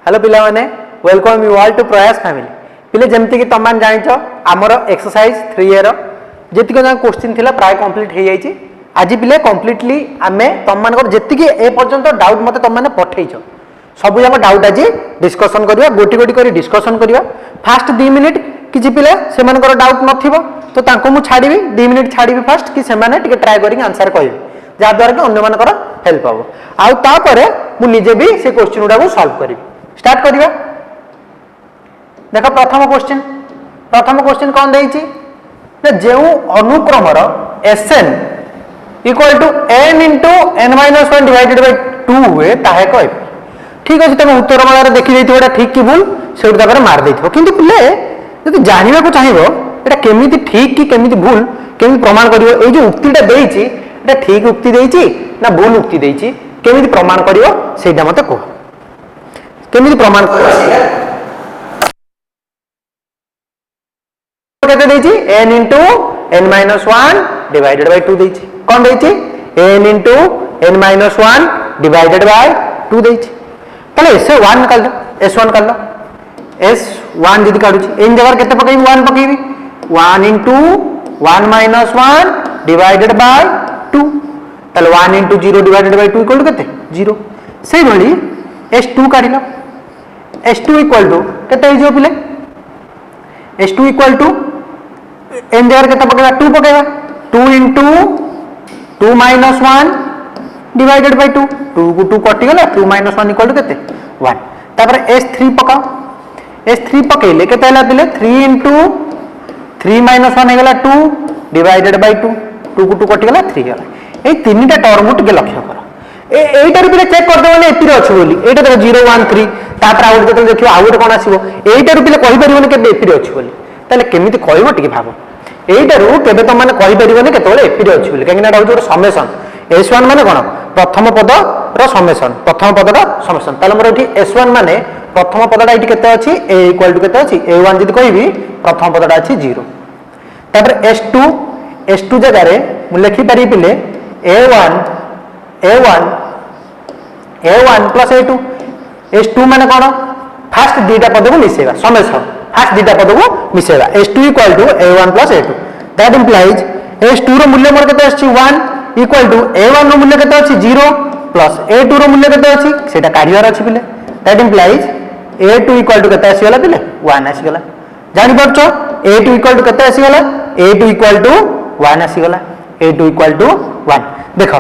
Hello पिला माने welcome you all to प्रयास फैमिली पिले जमती कि तुम जानिछ आमर एक्सरसाइज 3 ईयर जेतिक क्वेश्चन थिला प्राय कंप्लीट हो जाइए आज पिले कंप्लीटली आमे तुम मान जेतिक ए पर्यंत डाउट मते तुम माने पठेइछ सब जाक डाउट आज डिस्कशन करवा गोटी गोटी कर डिस्कशन करवा फास्ट 2 मिनिट किसी पिले से डाउट नथिबो तो तांको मु छाड़ीबी 2 मिनिट छाड़ीबी फास्ट कि से माने टिके ट्राई करिक आंसर कहबे जहाँ द्वारा कि अन्य मानकर हेल्प हम आउ तापरे मु निजे भी से क्वेश्चन गुडा को सॉल्व करी स्टार्ट करिवा देखो प्रथम क्वेश्चन कौन देइछि जे अनुक्रम Sn equal to n into n minus 1 divided by 2 हुए ताहे कह ठीक अच्छे तुम उत्तर माला देखी देथिबो ठीक कि भूल से तापर मार देथिबो किंतु पिले जदि जानिबा को चाहिबो एटा केमिति ठीक कि केमिति भूल केमिति प्रमाण करिवो ए जो उक्तिटा देइछि एटा ठीक उक्ति देइछि ना भूल उक्ति देइछि केमिति प्रमाण करिवो सेटा मते कह केमिति प्रमाण केते देइछि n into n minus 1 divided by 2 देइछि कोन देइछि n into n minus 1 divided by 2 देइछि तले s1 निकाल दो s1 कर लो s1 जदि काढुछि n जगह केते पकेबी 1 पकेबी 1 इंटू 1 माइनस 1 डिवाइडेड बाय 2 तले 1 into 0 divided by 2 equal to केते 0 सेही भली s2 काढिलो s2 इक्वल टू केते हो पिले s2 इक्वल टू n जगह केते पकेबा 2 पकेबा 2 इंटू 2 माइनस 1 डिवाइडेड बाय 2 2 को 2 कटि गला 2 माइनस 1 इक्वल टू केते 1 तापर s3 पकाओ s3 पकेले केते हला पिले 3 इंटू 3 माइनस 1 हेगला 2 डिवाइडेड बाय 2 2 को 2 कटि गला 3 गला ए तीनटा टर्म टिके लक्ष्य कर एटार पिले चेक कर देबो एतिर अछि बोली एटा देखो 0 1 3 तापर आउट जतल देखियो आउट कोन आसीबो एटार पिले कहि परिबोनी के एतिर अछि बोली ताले केमिति कहइबो टिके भाबो एटारू केबे त माने कहि परिबोनी केतोले एतिर अछि बोली काकिना एटा होय समेशन s1 माने कोन प्रथम पद रो समेशन प्रथम पद रो समेशन ताले मोर एठी s1 माने प्रथम पदटा एठी केते अछि a इक्वल टू केते अछि a1 जदि कहबी प्रथम पदटा अछि 0 तापर s2 जगह रे मु लिखि पारि पिले a1 प्लस a2 s2 माने कोन फास्ट दीटा पद को मिसेबा समेशन फास्ट दीटा पद को मिसेबा s2 equal to a1 plus a2 that implies s2 रो मूल्य मोर केते अछि 1 इक्वल टू a1 रो मूल्य केते अछि 0 प्लस a2 रो मूल्य केते अछि सेटा काढियार अछि पिले that implies a2 equal to केते आसी गला पिले 1 आसी गला जानि परछो a2 इक्वल टू केते आसी गला a2 इक्वल टू 1 आसी गला a2 इक्वल टू 1 देखो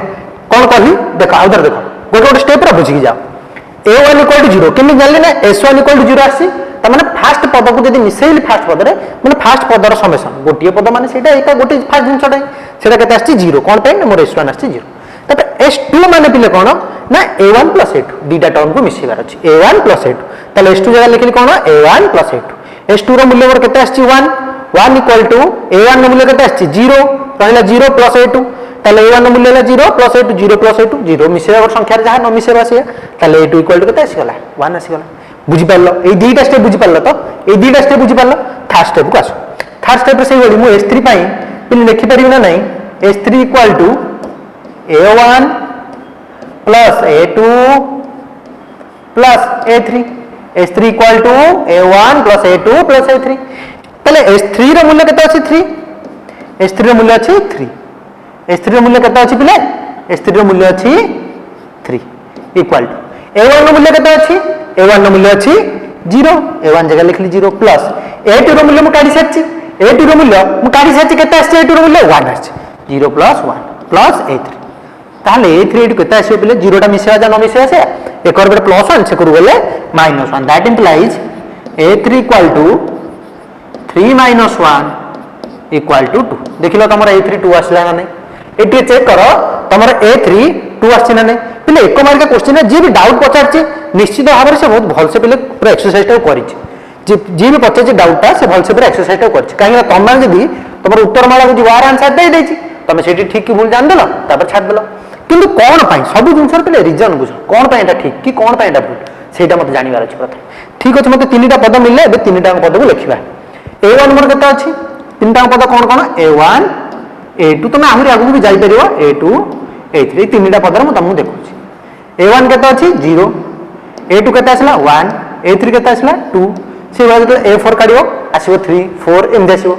कोन कहली देखो आउदर देखो गोटे गोटे स्टेप रे बुझी जाओ a1 इक्वल टू 0 केमि जानले ना s1 इक्वल टू 0 आसी त माने फास्ट पद को जदी मिसेइल फास्ट पद रे माने फास्ट पद रो समेशन गोटिए पद माने सेटा एका गोटे फास्ट जिंसटा सेटा केते आसी 0 कोन पे मोर s1 आसी 0 तबे s2 माने पिले कोन ना a1 प्लस a2 दीटा टर्म को मिसेबार अछि a1 प्लस a2 तले s2 जगह लिखली कोन a1 प्लस a2 s2 रो मूल्य मोर केते आसी 1 इक्वल टू a1 रो मूल्य केते आसी 0 रहला 0 प्लस a2 तले a1 रो मूल्य होला 0 प्लस a2 0 प्लस a2 0 मिसेबार संख्या रे जहा न मिसेबा से तले a2 इक्वल टू केते आसी गला 1 आसी गला बुझी पारलो ए दीटा स्टेप बुझी पारलो तो ए दीटा स्टेप बुझी पारलो थर्ड स्टेप को आसो थर्ड स्टेप रे सेही बोली मु s3 पई पिन लिखि परिबो ना नहीं s3 equal to a1 plus a2 plus a3 s3 equal to a1 plus a2 plus a3 तले s3 रो मूल्य केते अछि 3 s3 रो मूल्य अछि 3 s3 रो मूल्य केते अछि पिले s3 रो मूल्य अछि 3 इक्वल टू a1 रो मूल्य केते अछि a1 रो मूल्य अछि 0 a1 जगह लिखली 0 प्लस a2 रो मूल्य मु काढी सच्ची a2 रो मूल्य मु काढी सच्ची केते अछि a2 रो मूल्य 1 अछि 0 प्लस 1 प्लस a3 ताले a3 एटु केते आसी पिले 0 टा मिसेवा जा न मिसेवा से एकर बेर प्लस 1 से करू गेले -1 that implies a3 equal to 3 minus 1 equal to 2 देखिलो तमरा a3 2 आसला ना नै एटी चेक करो तमरा a3 2 आछि ना नै पिले एक मार्क का क्वेश्चन है जे भी डाउट पचारछि निश्चित भाव से बहुत भल से पिले पूरा एक्सरसाइज टा करिछि जे भी पचारछि डाउट ता से भल से पूरा एक्सरसाइज टा करिछि काहे ना तमरा जदी तमर उत्तर माला को वार आंसर दे देछि तमे सेठी ठीक कि भूल जान देलो तापर छाड देलो किंतु कोन पई सब जिंसर पिले रीजन बुझ कोन पई एटा ठीक कि कोन पई एटा भूल सेटा मते जानिबार अछि प्रथम ठीक अछि मते तीनटा पद मिलले बे तीनटा पद को लिखिबा a1 मोर केते अछि तीनटा पद कोन कोन a1 a2 तमे आहुरी आगु भी जाई परिबो a2 a3 तीनटा पद रे म तमु देखुछि a1 केते अछि 0 a2 केते आसला 1 A3 केते आसला 2 से भाग तो A4 काढियो आसीबो 3 4 एमदे आसीबो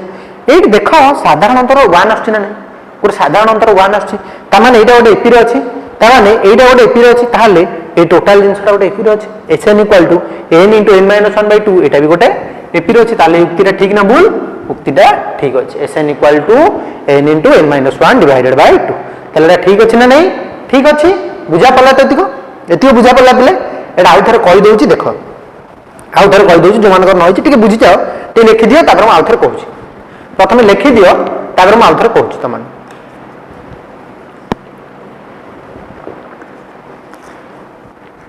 एट देखो साधारण अंतर 1 आछी ना नहीं गोटे साधारण अंतर 1 आछी ता माने एटा गोटे एपी रे अछि ता माने एटा गोटे एपी रे अछि ताहाले ए टोटल जिंसटा गोटे एपी रे अछि Sn equal to n * n-1/2 एटा भी गोटे एपी रे अछि ताले युक्तिटा ठीक ना भूल उक्तिटा ठीक अछि Sn equal to n * n-1 divided by 2 ताले ठीक अछि ना नहीं ठीक अछि बुझा पला त एतिको बुझा पला पले एटा आउ थरे कहि दउची देखो आउ थरे कहि दउची जो मानकर न होची टिके बुझि जाओ टे लिखि दियो तापर आउ थरे कहूची प्रथम लिखि दियो तापर आउ थरे कहूची तमन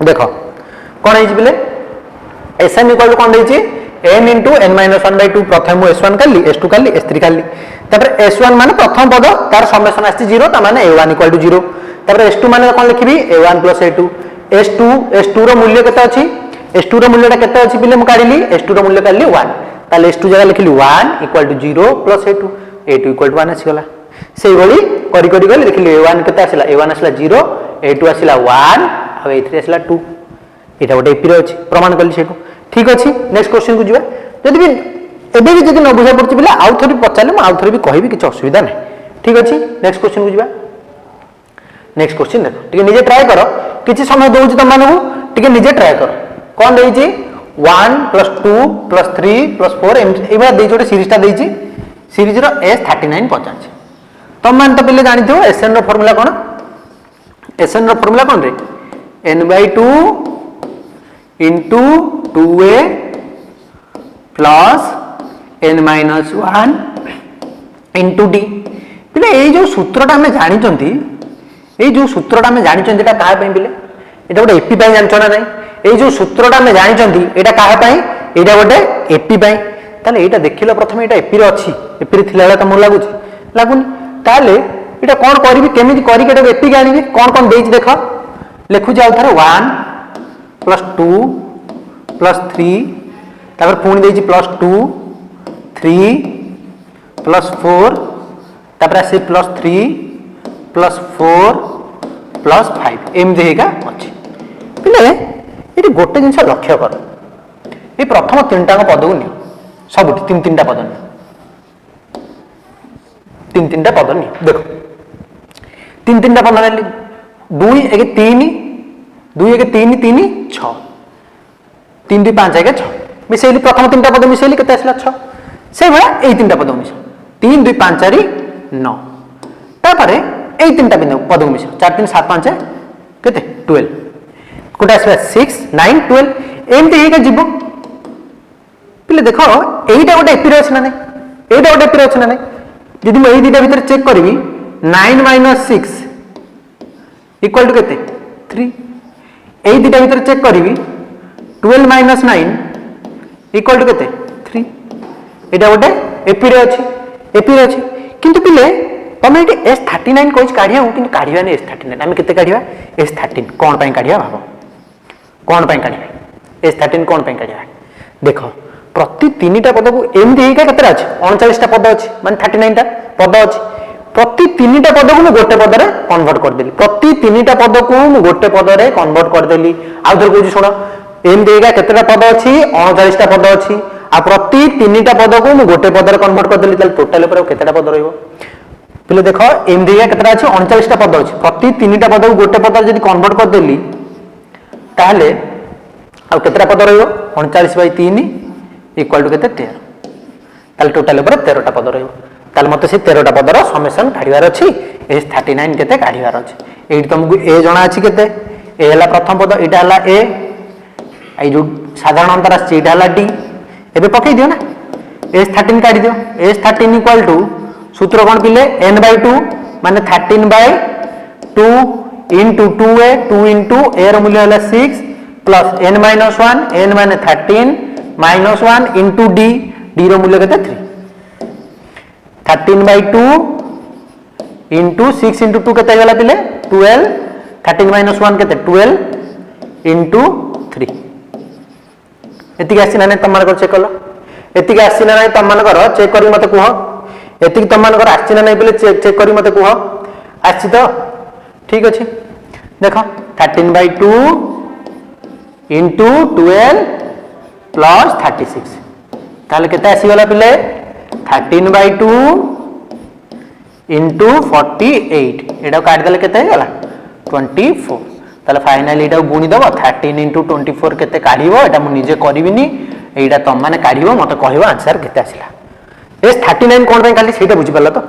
देखो कोन हेची बिले Sn इक्वल टू कोन देची n * n-1/2 प्रथम S1 काली S2 काली S3 काली तापर S1 माने प्रथम पद तार समेशन आछि 0 ता माने A1 = 0 तापर S2 माने कोन लिखिबी A1 + A2 S2 रो मूल्य केते अछि S2 रो मूल्यटा केते अछि बिले म काढिली S2 रो मूल्य काढिली 1 ताले S2 जगह लिखिली 1 = 0 + A2 = 1 आसी गला सेई भली करी करी गली देखिली A1 केते आसिला A1 आसिला 0 A2 आसिला 1 आ A3 आसिला 2 एटा गोटे एपी रे अछि प्रमाण करली सेटू ठीक अछि नेक्स्ट क्वेश्चन को जिबा जदि भी एबे भी जदि न बुझा पड़छि बिले आउ थोड़ी पचाले म आउ थोड़ी भी कहबी किछ असुविधा नै ठीक अछि नेक्स्ट क्वेश्चन को जिबा नेक्स्ट क्वेश्चन देखो टिके निजे ट्राई करो किछि समय दोउछि त मानू टिके निजे ट्राई करो कोन देइछि 1 + 2 + 3 + 4 एबा देइ जोटे सीरीज ता देइछि सीरीज रो S39 पचाछि तम मान त पहिले जानि थो Sn रो फार्मूला कोन Sn रो फार्मूला कोन रे n/2 into 2a plus n-1 into d बिले ए जो सूत्रटा हमें जानि चंती ए जो सूत्रटा हमें जानि चंती एटा काहे पई बिले एटा गोटे एपी पई जानि छना नै ए जो सूत्रटा हमें जानि चंती एटा काहे पई एटा गोटे एपी पई ताले एटा देखिलो प्रथम एटा एपी रे अछि एपी रे थिला त मोर लागुची लागुनी ताले एटा कोन करबी केमिति करी केटा एपी गानिबी कोन देइछि देखो लेखु जाउ थारे 1 + 2 + 3 तापर पुणी देइछि +2 3 + 4 तापर से +3 +4 +5 एम देगा अछि पिले एटी गोटे जिंस लक्ष्य कर ए प्रथम तीनटा पद को नि सब तीन टा पद नि तीन टा पद नि देखो तीन टा पद ने 2 1 3 2 1 3 3 6 3 2 5 1 6 मिसेली प्रथम तीन टा पद मिसेली केते आसला 6 से भला ए तीन टा पद मिस 3 2 5 4 9 तापरे ए तीन टा पद मिस 4 3 7 5 केते 12 कोटा आसला 6 9 12 एमते हेका जिवो पिले देखो एटा गोटे एपी रे अछि ना नै एटा गोटे एपी रे अछि ना नै यदि मैं ए दीटा भीतर चेक करबी 9 - 6 इक्वल टू केते 3 ए दीटा भीतर चेक करबी 12 - 9 इक्वल टू केते 3 एटा गोटे एपी रे अछि किंतु पिले तमे एटी S39 कोइच काढिया किंतु काढिया नै S39 हम केते काढिया S13 कोन पई काढिया भाबो कोन पई काढिया S13 कोन पई काढिया देखो प्रति तीनटा पद को एम देइका केते अछि 39 टा पद अछि माने 39 टा पद अछि प्रति तीनटा पद को गोटे पद रे कन्वर्ट कर देली प्रति तीनटा पद को गोटे पद रे कन्वर्ट कर देली आ धर कोइ सुनो एम देइका केतेटा पद अछि 39 टा पद अछि आ प्रति तीनटा पद को गोटे पद रे कन्वर्ट कर देली त टोटल ऊपर केतेटा पद रहइबो पहिले देखो एम देइका केतेटा अछि 39 टा पद अछि प्रति तीनटा पद को गोटे पद रे जदी कन्वर्ट कर देली ताहले आ केतेटा पद रहइबो 39/3 इक्वल टू केते 13 ताले टोटल ऊपर 13 टा पद रहइबो ताले मते से 13 टा पदर समेशन काढिवार अछि S39 केते काढिवार अछि एठी तुमको ए जणा अछि केते ए हला प्रथम पद एटा हला ए आई जो साधारण अंतर अछि एटा हला डी एबे पकई दियो ना S13 काढी दियो S13 इक्वल टू सूत्र कोन पिले n/2 माने 13/2 into 2a 2 into a रो मूल्य हला 6 plus n-1 n माने 13 -1 into d d रो मूल्य केते 3 13/2 into 6 into 2 केते गला पिले 12 13 - 1 केते 12 into 3 एतिक आसी ना नै तम मानकर चेक कलो एतिक आसी ना नै तम मानकर चेक करी मते कुहो एतिक तम मानकर आसी ना नै पिले चेक करी मते कुहो आसी तो ठीक अछि देखो 13/2 into 12 प्लस 36 ताले केते आसीगला पिले 13/2 इंटू 48 एटा काट देले केते गला 24 ताले फाइनली एटा गुणी दबो 13 इंटू 24 केते काढिबो एटा मु निजे करबिनी एटा तम माने काढिबो मते कहबो आंसर केते आसिला एस 39 कोन पे खाली सेटा बुझि परला तो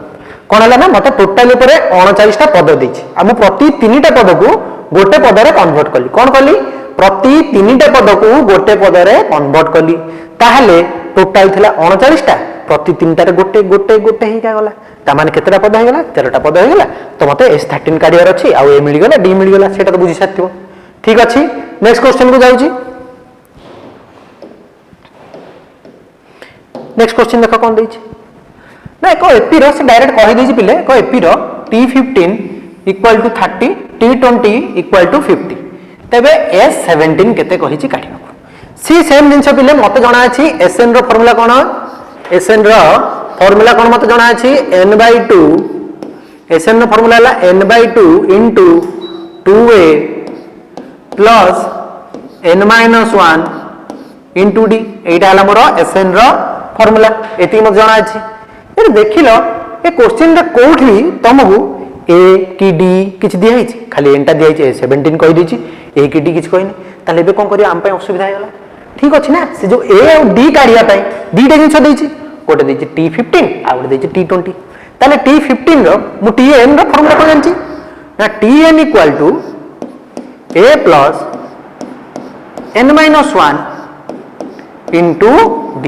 कोन हला ना मते टोटल ऊपर 39 टा पद देछि आ मु प्रति 3 टा पद को गोटे पद रे कन्वर्ट कली कोन कली प्रति 3 टा पद को गोटे पद रे कन्वर्ट कली ताहले टोटल थिला 39 टा प्रति 3 टा रे गोटे गोटे गोटे ही का गला ता माने केतेटा पद हे गला 13 टा पद हे गला तो मते S13 काढियार अछि आ ए मिली गला डी मिली गला सेटा तो बुझि साथिबो ठीक अछि नेक्स्ट क्वेश्चन को जाउची नेक्स्ट क्वेश्चन देखो कोन दैछि ना को एपी रो से डायरेक्ट कहि दैछि पिले को एपी रो T15 equal to 30 T20 equal to 50 तबे S17 केते कहिछि काढिबो सी सेम जिंस पिले मते जणा अछि SN रो फार्मूला कोन SN रो फार्मूला कोन मते जणा अछि n/2 SN रो फार्मूला हला n/2 into 2a plus n-1 into d एटा हला मोर SN रो फार्मूला एती मते जणा अछि ए देखिलो ए क्वेश्चन रे कोठी तमहु a की d किछ दिया हिछि खाली एंटा दिया हिछि 17 कहि दिछि a की d किछ कहिनी ताले बे कोन करिया हम पे असुविधा हेला ठीक अछि ना से जो a और d काढिया पई दीटा जिंस दैछि गोटे दैछि T15 आ गोटे दैछि T20 ताले T15 रो मु Tn रो फार्मूला को जानछि ना Tn equal to a plus n-1 into d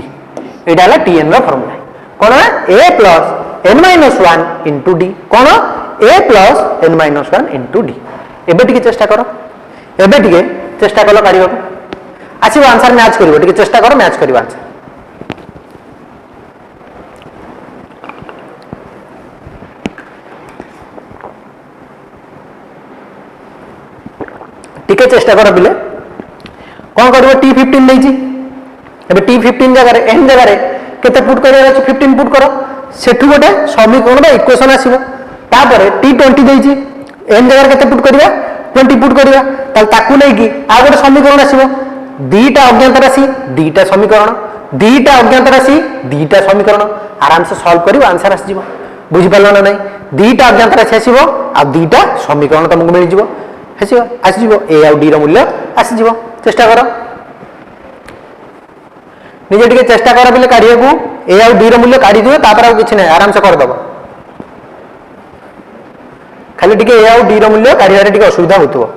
एटा हला Tn रो फार्मूला कोन a plus n-1 into d कोन a plus n-1 into d एबे टिके चेष्टा करो एबे टिके चेष्टा कलो काढिबो आसीबो आंसर मैच करिवो टिके चेष्टा करो मैच करिवो आंसर टिके चेष्टा करो बिले कोन करिवो T15 लेछि एबे T15 जगह रे n जगह रे केते पुट करिया अछि 15 पुट करो सेठु गोटे समीकरण बा इक्वेशन आसीबो तापर T20 दैछि n जगह रे केते पुट करिया 20 पुट करिया ताल ताकू नै कि आ गोटे समीकरण आसीबो दीटा अज्ञात राशि दीटा समीकरण दीटा अज्ञात राशि दीटा समीकरण आराम से सॉल्व करिवो आंसर आसी जिवो बुझि पालो ना नै दीटा अज्ञात राशि आसीबो आ दीटा समीकरण तुमको मिल जिवो हसिबो आसी जिवो a और d रो मूल्य आसी जिवो चेष्टा करो निजे टिके चेष्टा करो बिले काढिया को a और d रो मूल्य काढी दियो तापर आ किछ नै आराम से कर दबो खाली टिके a और d रो मूल्य काढिया रे टिके असुविधा होतबो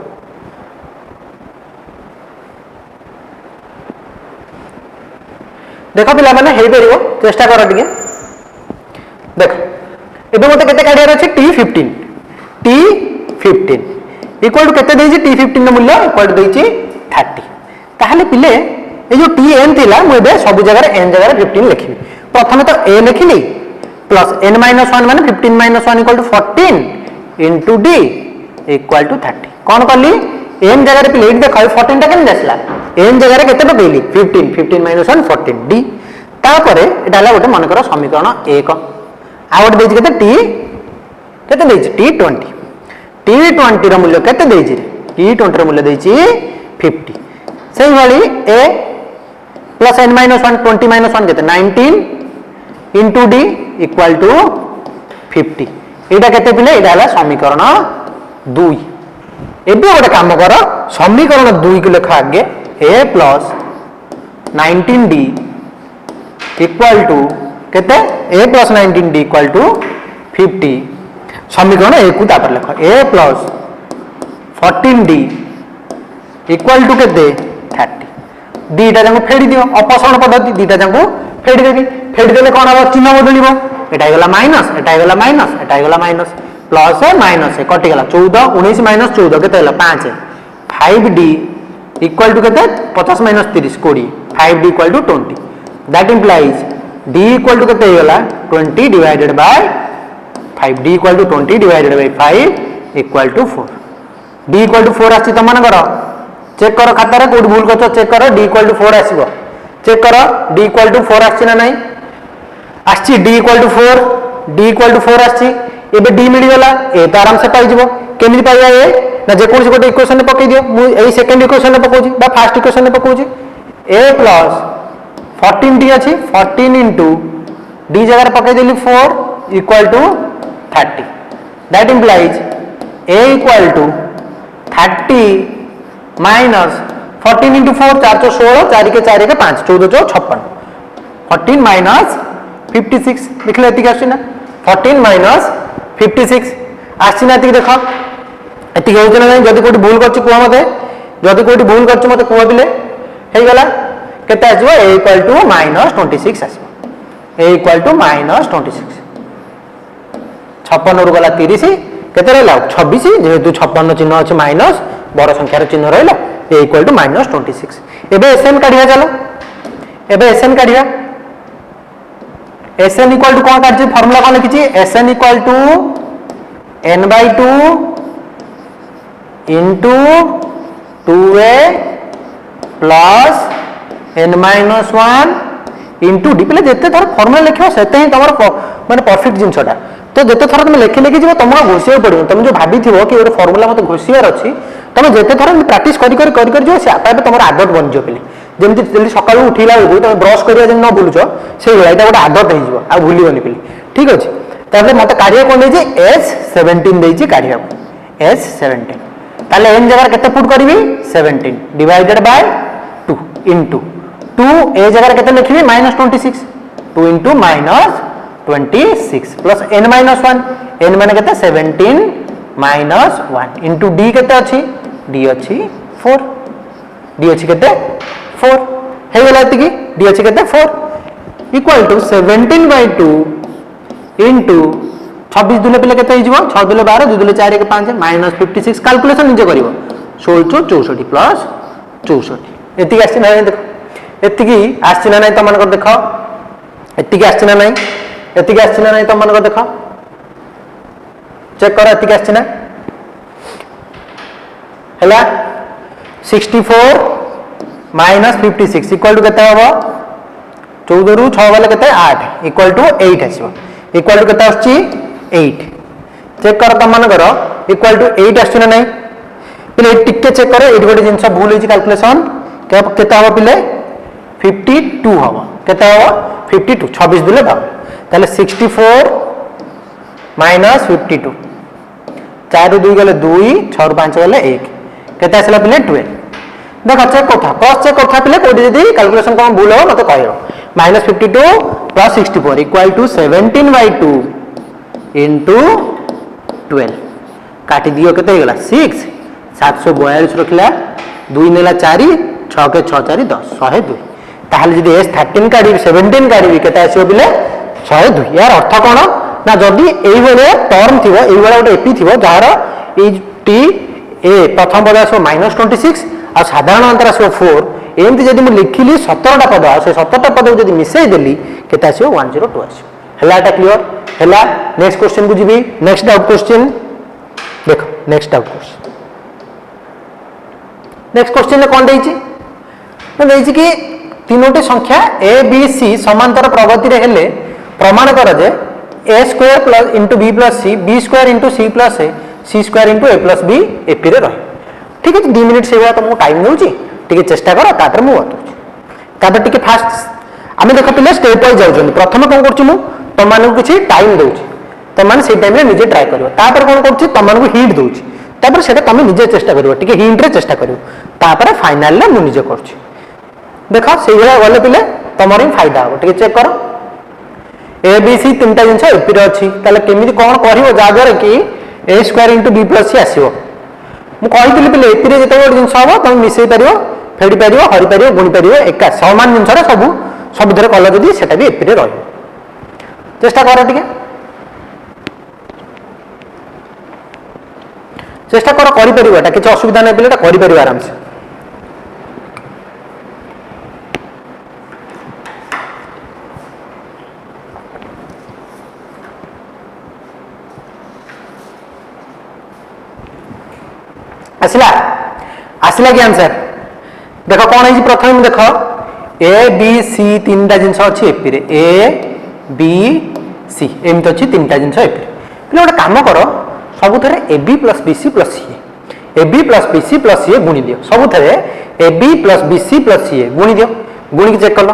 देखो पिला माने हेई परिबो चेष्टा करो टिके देखो एबे मते केते काढिया रे अछि T15 इक्वल टू केते देछि T15 रो मूल्य इक्वल टू देछि 30 ताहाले पिले ए जो Tn थिला मु एबे सब जगह रे n जगह रे 15 लिखिबी प्रथमे तो a लिखिली प्लस n-1 माने 15 - 1 equal to 14 into d equal to 30 कोन करली n जगह रे पिले देखो 14 टा केन दसला n जगह रे केते पकेली 15 - 1 14 d तापरे एटा हला गोटे मन करो समीकरण 1 आ गोटे देछि केते t केते देछि T20 रो मूल्य केते देछि T20 रो मूल्य देछि 50 सेही वाली a प्लस n-1 20 - 1 केते 19 इनटू d इक्वल टू 50 एटा केते पिले एटा हला समीकरण 2 एबे गोटे काम करो समीकरण 2 को लेखा आगे a plus 19d equal to केते a plus 19d equal to 50 समीकरण 1 को तापर लेखो a plus 14d equal to केते 30 दीटा जंग फेडी दियो अपसरण पद्धति दीटा जंग फेडी देबी फेडी देले कोन हो चिन्ह बदलिबो एटा गला माइनस एटा गला माइनस एटा गला माइनस प्लस है माइनस है कटि गला 14 19 - 14 केते हला 5 5d इक्वल टू केते 50 - 30 20 5d equal to 20 that implies d equal to केते गला 20 divided by 5 d equal to 20 divided by 5 equal to 4 d equal to 4 आछि त मन करो चेक करो खाता रे कोड भूल करछ चेक करो d इक्वल टू 4 आसीबो चेक करो d इक्वल टू 4 आछि ना नहीं आछि d equal to 4 d equal to 4 आछि एबे d मिली गला ए त आराम से पाई जिवो केमि पाइया ए ना जे कोन से गोटे इक्वेशन ने पकई दियो मु एई सेकंड इक्वेशन ने पकोजी बा फर्स्ट इक्वेशन ने पकोजी a प्लस 14 डी अच्छी 14 इंटू डी जगह पकईदेली 4 equal to 30 that implies A equal to 30 minus 14 into 4 4 16 4 के 4 के 5 14 56 14 माइनस 56 देखले एतिक आछि ना 14 माइनस 56 आछि ना एतिक देखो एतिक होछ ना जदी कोठी भूल करछि कुआ मते जदी कोठी भूल करछि मते कुआ बिले हे गला केते आछिबो a इक्वल टू -26 आछिबो a इक्वल टू -26 56 रु गला 30 केते रहला 26 जेहेतु 56 चिन्ह अछि माइनस बड़ संख्यार चिन्ह रहला a इक्वल टू -26 एबे sn काढिया चलो एबे sn काढिया Sn इक्वल टू कौन काढछि फार्मूला कौन लिखिछि Sn equal to n/2 into 2a plus n-1 into D पहले जिते थर फार्मूला लिखियो सेते ही तमर माने परफेक्ट जिंसटा तो जिते थर तुम लिखि लिखि जीव तुमको घोषिया पड़ो तुम जो भाभी थी कि गोटे फार्मूला मत घोषियार अच्छी तुम जिते थर प्रैक्टिस कर जो आपे तुम आदत बन जाओ पे जमी जल्दी सका उठला बेलू तुम ब्रश करा न बुलुच से गोटे आदत हो आ भूलबनी पे ठीक अच्छे तापर मत काढ़िया कौन दे S17 काढ़िया S17 ताले n जगह केते पुट करी 17 डिवाइडेड बाय 2 इंटू 2 ए जगह केते लिखिबी -26 2 इंटू -26 प्लस n-1 n माने केते 17 -1 इंटू d केते अछि d अछि 4 d अछि केते 4 हे गेला एतिकी d अछि केते 4 इक्वल टू 17/2 इंटू 26 दुले पिले केते हिजबो 6 दुले 12 2 दुले 4 के 5 -56 कैलकुलेशन निजे करिवो 16 64 प्लस 64 एतिकी आछि ना देखो एतिकी आछि ना नै त मन कर देखो एतिकी आछि ना नै एतिकी आछि ना नै त मन कर देखो चेक करो एतिकी आछि ना हला 64 -56 इक्वल टू केते हबो 14 रु 6 वाले केते 8 इक्वल टू 8 आसीबो इक्वल टू केते आछि 8 चेक कर त मन करो इक्वल टू 8 आछि ना नै पिले टिके चेक करो एडी गोटे जिंस भूल होई कैलकुलेशन केते हबो पिले 52 हबो केते हबो 52 26 दिले दाও ताले 64 -52 4 2 गले 2 6 रु 5 गले 1 केते आसला पिले 12 देखो चेक करथा कॉस चेक करथा पिले कोडी जदी कैलकुलेशन कोन भूल हो मते कहयो -52 प्लस 64 इक्वल टू 17/2 इंटू 12 काटी दियो केते गेला 6 742 रखला 2 नेला 4 6 के 6 4 10 102 ताहले जदी S13 काडी 17 काडी केते आसीयो बिले 102 यार अर्थ कोन ना जदी एई बेले टर्म थिवो एई बेले गोटे एपी थिवो जहार ए टी ए प्रथम पद आसो -26 आ साधारण अंतर आसो 4 एमती जदी मु लिखिली 17टा पद आ से 17टा पद जदी मिसई देली केते आसीयो 102 आसीयो हला एटा क्लियर हला नेक्स्ट क्वेश्चन को जीबी नेक्स्ट डाउट क्वेश्चन देखो next doubt question next question में कोन देइची तो देइची कि तीनोटी संख्या a b c समांतर प्रगति रे हेले प्रमाण कर जे a square plus into b plus c b square into c plus a c square into a plus b AP रे रहे ठीक है 2 मिनिट से हुआ तुमको टाइम नउची टिके चेष्टा करो तापर मु बतउची तापर टिके फास्ट आमे देखो पिले स्टेप वाइज जाउछन प्रथम कोन करछु मु तम मानक किछि टाइम दउची तम मान से टाइम रे निजे ट्राई करियो तापर कोन करछु तम मानक हिंट दउची तापर सेटा तमे निजे चेष्टा करियो टिके हिंट रे चेष्टा करियो तापर फाइनल रे मु निजे करछु देखो से गला गले पिले तमरी फायदा हो टिके चेक करो ए बी सी तीनटा जिंस एपी रे अछि ताले केमिति कोन करिवो जागर कि a square into b plus c आसीबो मु कहितली पिले एपी रे जते गोटे जिंस हबो तमे मिसई परियो फेडी परियो हरि परियो गुणी परियो एका समान जिंस रे सब धरे कल जदी सेटा भी एपी रे रहयो चेष्टा करो टिके चेष्टा करो करि परियो एटा किछ असुविधा नै पिले एटा करि परियो आराम से आसला आसला कि आंसर देखो कौन है प्रथम देखो ए बी सी तीनटा जिनस अच्छी एपी रे ए बी सी एमती अच्छी तीनटा जिनस एपी रे गोटे काम कर सबुथे A B plus B C plus C A B plus B C plus C गुणी दियो सबुथे A B plus B C plus C गुणी दियो गुणी की चेक कल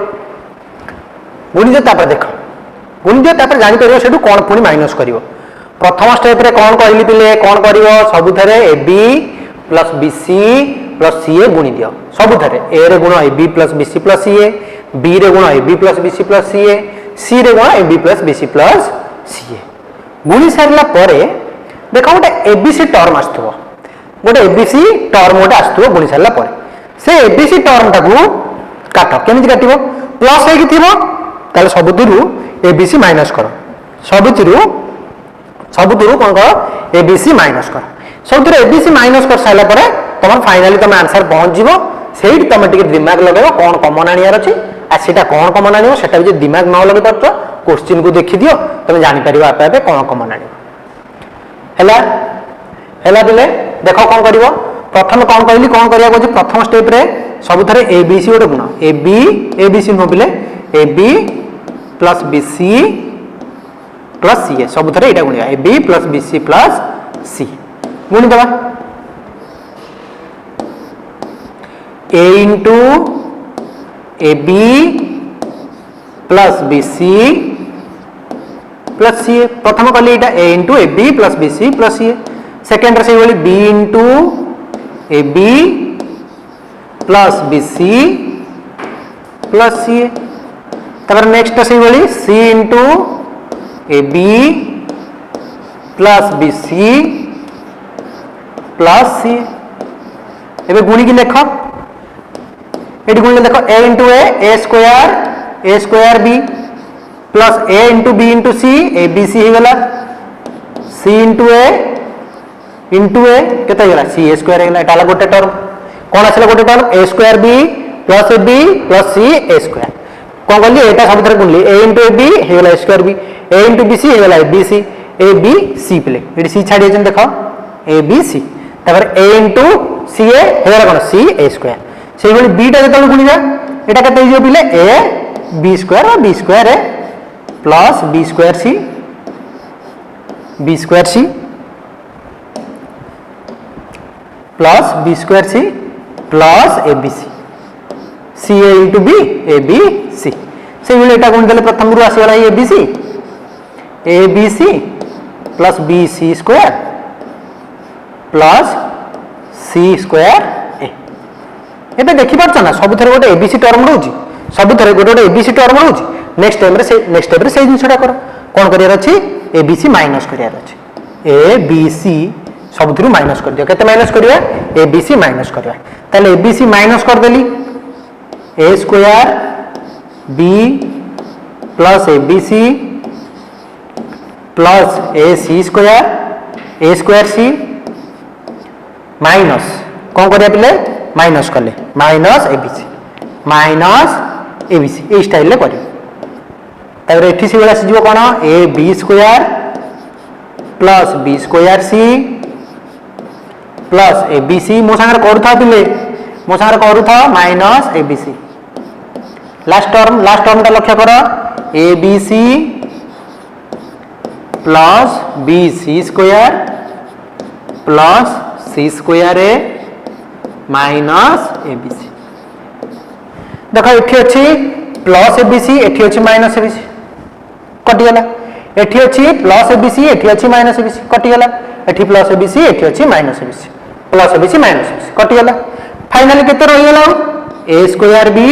गुणिदियो तापर देख गुणिदियो तापर जानि परियो सेटू कोन पुनी माइनस करिवो प्रथम स्टेप रे कोन कहली पिले कोन करिवो सबुथरे AB plus BC plus CA गुणिदियो सबुथरे A रे गुण AB plus BC plus CA B रे गुण AB plus BC plus CA C रे गुण AB plus BC plus CA गुणी सारला परे देखो गोटे ABC टर्म आस्थुवो गोटे ABC टर्म गोटे आस्थुवो गुणी सारला परे से ABC टर्म टाकू काट केमिति काटिबो प्लस हेकि थिबो ताले सबुतिरु ABC माइनस करो सबुतिरु कोन कर ABC माइनस कर सबुतिरु ABC माइनस कर साइला परे तुम फाइनली तुम आंसर पहुंच जीवो सेठी तुम टिके दिमाग लगेबो कोन कॉमन आनियार अछि आ सेटा कोन कॉमन आनियो सेटा जे दिमाग न लगे परतो क्वेश्चन को देखि दियो तुम जानि परिबो आपे आपे कोन कॉमन आनियो हेला बिले देखो कोन करिवो प्रथम कोन कहली कोन करिया को प्रथम स्टेप रे सबुथरे ABC गोटे गुण ABC नो बिले AB plus BC plus C सबुथरे एटा गुणिया AB plus BC plus C गुणी दबा A into AB plus BC plus C प्रथम कहली एटा A into AB plus BC plus C second से वाली B into AB plus BC plus C तब next से वाली C into AB plus BC plus C एबे गुणी की लेख एटी गुणी देखो A into A square B plus A into B into C ABC ही गला C इंटू A केते गला C स्क्वायर गला एटा गोटे टर्म कोन आछला गोटे term A square B plus B plus C A square कोन कहली एटा सब तरह गुणली A इंटू AB हे गला square B A into BC हे गला BC ABC प्ले एटी C छाडी जन देखो ABC तबर A इंटू CA हे गला कोन C A स्क्वायर से भली B टा जतल गुणिबा एटा केते हिजो पिले A B स्क्वायर और B square A plus B square C plus B square C plus ABC CA into B ABC से भली एटा गुण देले प्रथम रु आसी गला ABC plus BC square plus C square A एबे देखि परछ ना सब थरे गोटे ABC टर्म रहउची सब थरे गोटे गोटे ABC टर्म रहउची नेक्स्ट स्टेप रे से जिनसटा कर कोन करियर अछि ABC माइनस करियर अछि ABC सब थरु माइनस कर दियो केते माइनस करिया ABC माइनस करिया ताले ABC माइनस कर देली A square B plus ABC plus AC square C minus कौन करिया पिले माइनस कले माइनस ABC ए स्टाइल ले करियो तब एठी से वाला जीव कोन AB square plus B square C plus ABC मो संगे करूथा पिले मो संगे करूथा माइनस ABC लास्ट टर्म ता लक्ष्य कर ABC plus BC square plus C square A minus ABC देखो एठी अछि प्लस ABC एठी अछि माइनस ABC कटि गला एठी अछि प्लस ABC एठी अछि माइनस ABC कटि गला एठी प्लस ABC एठी अछि minus ABC plus ABC minus ABC कटि गला फाइनली केते रहि गला A square B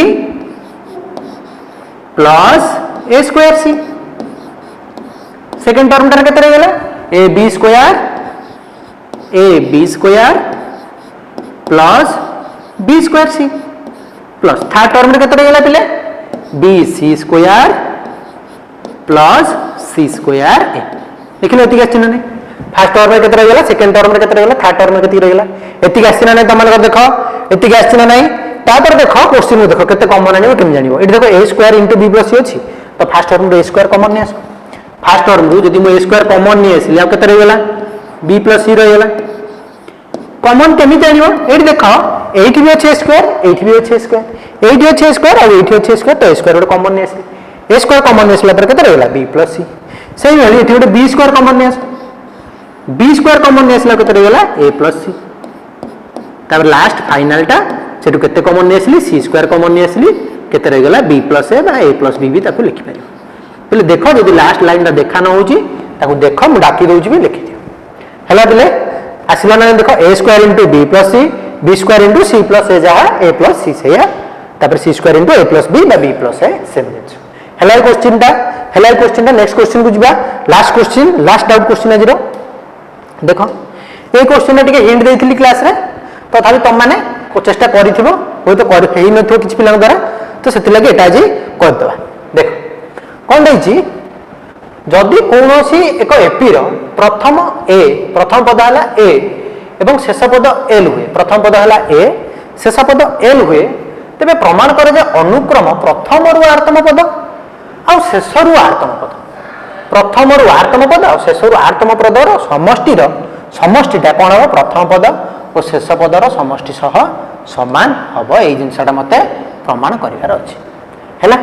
plus A square C second term टर केते रहि गला AB square plus B square C plus third term रे केते रहि गला पिले BC square plus C square A देखिलो एतिक आछि ना नै फर्स्ट टर्म रे केते रहि गला सेकंड टर्म रे केते रहि गला थर्ड टर्म रे केते रहि गला एतिक आछि ना नै तमन को देखो एतिक आछि ना नै तापर देखो क्वेश्चन में देखो केते कॉमन आनिबो केम जानिबो एठी देखो A square into B plus C अछि तो फर्स्ट टर्म रे A स्क्वायर कॉमन नै आसो फर्स्ट टर्म रो जदि मो A स्क्वायर कॉमन नै आसिले आ केते रहि गला B प्लस C रहि गला कॉमन केमि जानिबो एठी देखो एठी भी अछि स्क्वायर एठी भी अछि स्क्वायर एठी अछि स्क्वायर और एठी अछि स्क्वायर तो स्क्वायर रो कॉमन नै आसिले A स्क्वायर कॉमन नै आसिला पर केते रहि गला B प्लस C सेही वाली एठी गोटे B स्क्वायर कॉमन नै आसो B स्क्वायर कॉमन नै आसिला केते रहि गला A प्लस C तब लास्ट फाइनल टा सेटु केते कॉमन नै आसिली C स्क्वायर कॉमन नै आसिली केते रही गला b प्लस ए बा a प्लस b भी ताको लिखि पारियो पहले देखो जदि लास्ट लाइन ता देखा न होची ताको देखो मु डाकी दोउची भी लिखि दियो हला पहले आसिला ना देखो a square into b plus c b square into c plus a जहा a प्लस c से या तापर c square into a plus b बा b प्लस a सेम जिंस हला क्वेश्चन ता नेक्स्ट क्वेश्चन को जिबा last question last doubt question आजिरो देखो ए क्वेश्चन टिके हिंट देइथिली क्लास रे तथापि तुम माने चेष्टा करिथिबो होय तो कर हेई नथो किछ पिलांग द्वारा तो सेति लागि एटा जी कर दबा देखो कोन दैछि जदि कोनोसी एक एपी रो प्रथम पद हला a एवं शेष पद l हुए प्रथम पद हला a शेष पद l हुए तबे प्रमाण करे जे अनुक्रम प्रथम रु आर्तम पद आ शेष रु आर्तम पद प्रथम रु आर्तम पद आ शेष रु आर्तम पदर समष्टिटा कोन हो प्रथम पद और शेष पदर समष्टि सह समान हबो एई जिंसटा मते प्रमाण करिवार अछि हैला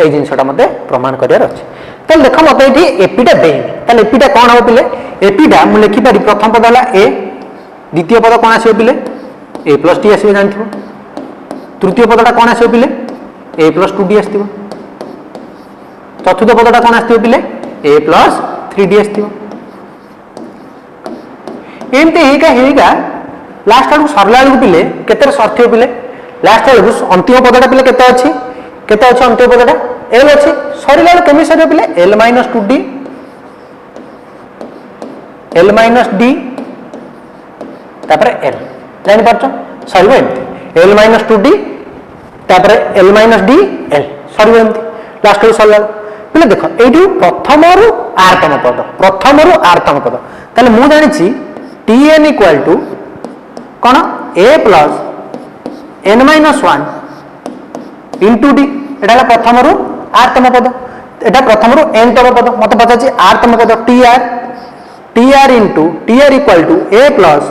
एई जिंसटा मते प्रमाण करिवार अछि तल देखो मते एठी एपीटा देइनी तल एपीटा कोन हो पिले एपीटा मु लिखि पारि प्रथम पद हला a द्वितीय पद कोन आसीबो पिले a + t आसीबो जानथिबो तृतीय पदटा कोन आसीबो पिले a + 2d आसीबो चतुर्थ पदटा कोन आसीबो पिले a + 3d आसीबो एमते हेगा लास्ट आडू सरला आडू पिले केते सरथियो पिले लास्ट आडू अंतिम पदटा पिले केते अछि अंतिम पदटा l अछि सरला आडू केमि सरथियो पिले l - 2d l - d तापर l जानि पाछो सरबो एमति l - 2d तापर l - d l सरबो एमति लास्ट आडू सरला पिले देखो एडू प्रथम रु आर्तम पद ताले मु जानि छि tn इक्वल टू कौन a plus n - 1 into d एटा प्रथम रु आर्तम पद एटा प्रथम रु n तम पद मत पचाछि आर्तम पद tr into tr equal to a plus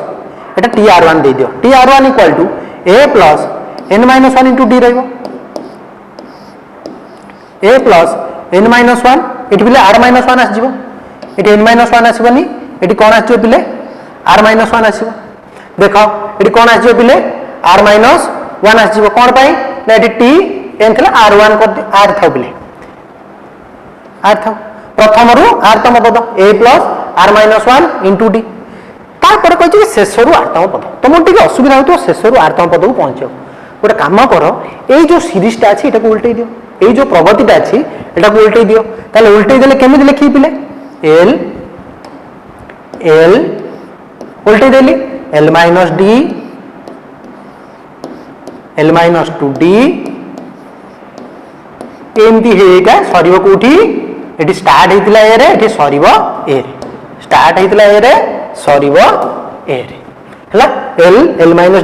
एटा tr1 दे दियो tr1 equal to a plus n - 1 into d रहइबो a प्लस n - 1 एटी बिले r - 1 आसीबो एटी n - 1 आसीबोनी एटी कोन आसीबो बिले r - 1 आसीबो देखो एटी कोन आसीबो पिले r - 1 आसीबो कोन पई ना एटी t n थला r1 कर r थाउ पिले r थाउ प्रथम रु आर्तम पद a plus r - 1 into d तापर कहै छै शेष रु आर्तम पद तुम टिके असुविधा होतो शेष रु आर्तम पद को पहुंचो गोटे काम करो एई जो सीरीज ता अछि एटा को उल्टै दियो एई जो प्रगति ता अछि एटा को उल्टै दियो ताले उल्टै देले केमिति लिखि पिले l उल्टै देली l - d l - 2d एमती हेगा सरीबो कोठी एठी स्टार्ट हेतिला ए रे एठी सरीबो ए रे स्टार्ट हेतिला ए रे सरीबो ए रे हला l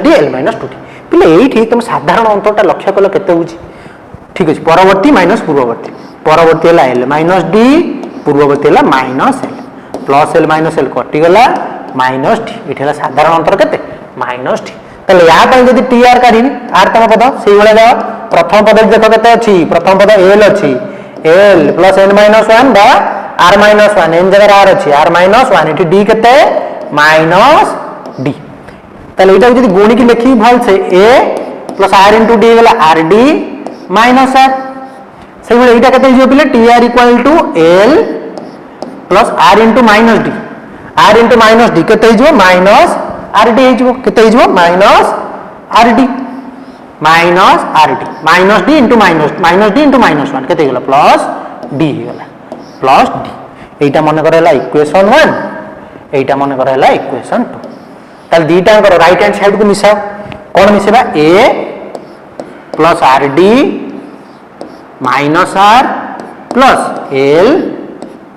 - d l - 2d पिले एठी तुम साधारण अंतरटा लक्ष्य कलो केते होची ठीक अछि परवर्ती माइनस पूर्ववर्ती परवर्ती हला l - d पूर्ववर्ती हला -l प्लस l - l कटि गला माइनस टी इठला साधारण अंतर केते माइनस टी तले या पय जदी tr काढी आर्तम पद सेई बळे जा प्रथम पद देखो केते अछि प्रथम पद l अछि l प्लस n - 1 बा r - 1 n जगह r अछि r - 1 इठी d केते माइनस d तले इटा जदी गुणी की लिखि भल से a प्लस r * d गला rd माइनस r सेई बळे इटा केते हिजो पिले tr = l plus r * -d r into minus d केते हिजो माइनस rd हिजो केते हिजो minus rd minus d into -1 केते गेला प्लस d गेला प्लस d एटा मन करला इक्वेशन 1 एटा मन करला इक्वेशन 2 ताल दीटा कर राइट हैंड साइड को मिसाओ कोन मिसेबा a plus rd minus r plus l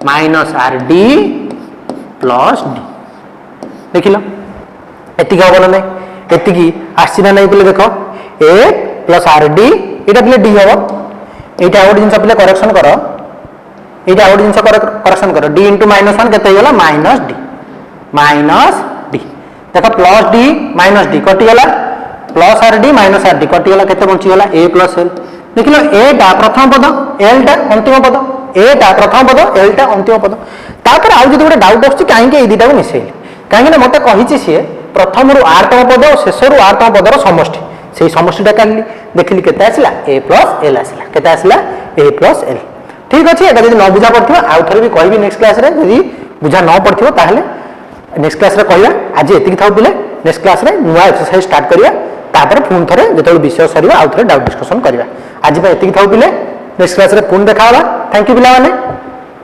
minus rd plus d देखिलो एतिक हबो नै एतिक आसी ना नै बोले देखो a प्लस rd एटा बोले d हबो एटा आउट जिंस पले करेक्शन करो एटा आउट जिंस करेक्शन करो d * -1 केते गेला माइनस d देखो प्लस d माइनस d कटि गेला प्लस rd माइनस rd कटि गेला केते बंची गेला a प्लस l देखिलो a टा प्रथम पद l टा अंतिम पद a टा प्रथम पद l टा अंतिम पद तापर आउ जदि गोटे डाउट आछि काहे के ए दिटा को मिसेइली काहे ना मते कहिछि से प्रथम रु आर्तम पद और शेष रु आर्तम पदर समष्टि से समष्टिटा काढली देखिली केते आसला a प्लस एल आसला केते आसला a प्लस एल ठीक अछि एटा जदि न बुझा पड़थिबो आउ थरे भी कहबी नेक्स्ट क्लास रे जदि बुझा न पड़थिबो ताहले नेक्स्ट क्लास रे कहया आज एतिक थाउ पिले नेक्स्ट क्लास रे नुवा एक्सरसाइज स्टार्ट करिया तापर पुन थरे जेतोल विषय सरिबा आउ थरे डाउट डिस्कशन करिया आज पे एतिक थाउ पिले नेक्स्ट क्लास रे पुन देखा होला थैंक यू पिला माने।